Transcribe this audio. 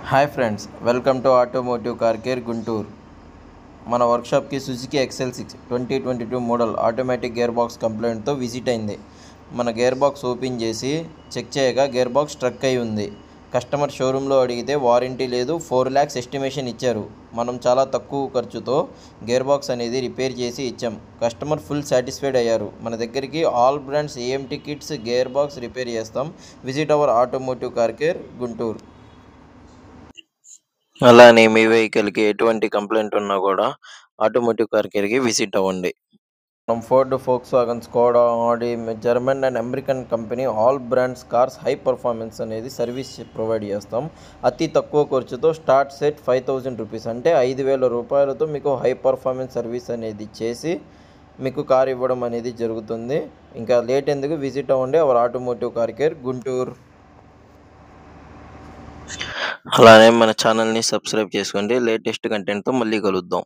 Hi friends, welcome to automotive car care Guntur. మన వర్క్షాప్కి Suzuki XL6 2022 model automatic gear box కంప్లైంట్తో visit అయింది. మన గేర్ బాక్స్ ఓపెన్ చేసి చెక్ చేయగా గేర్ బాక్స్ స్ట్రక్ అయి ఉంది. కస్టమర్ షోరూంలో అడిగితే వారంటీ లేదు, 4 lakhs ఎస్టిమేషన్ ఇచ్చారు. మనం చాలా తక్కువ ఖర్చుతో గేర్ బాక్స్ అనేది రిపేర్ చేసి ఇచ్చాం. కస్టమర్ ఫుల్ సాటిస్ఫైడ్ అయ్యారు. మన దగ్గరికి all brands AMT kits gear box repair చేస్తాం. Visit our automotive car care Guntur. అలానే మీ వెహికల్కి ఎటువంటి కంప్లైంట్ ఉన్నా కూడా ఆటోమోటివ్ కార్ కేర్కి విజిట్ అవ్వండి. మనం Ford, Volkswagen, Skoda, Audi, German and American company all brands cars high performance అనేది సర్వీస్ ప్రొవైడ్ చేస్తాం. అతి తక్కువ ఖర్చుతో స్టార్ట్ సెట్ 5,000 రూపీస్ అంటే 5,000 రూపాయలతో మీకు హై పర్ఫార్మెన్స్ సర్వీస్ అనేది చేసి మీకు కార్ ఇవ్వడం అనేది జరుగుతుంది. ఇంకా లేట్ ఎందుకు, విజిట్ అవ్వండి our automotive car care Guntur. అలానే మన ఛానల్ని సబ్స్క్రైబ్ చేసుకోండి. లేటెస్ట్ కంటెంట్తో మళ్ళీ కలుద్దాం.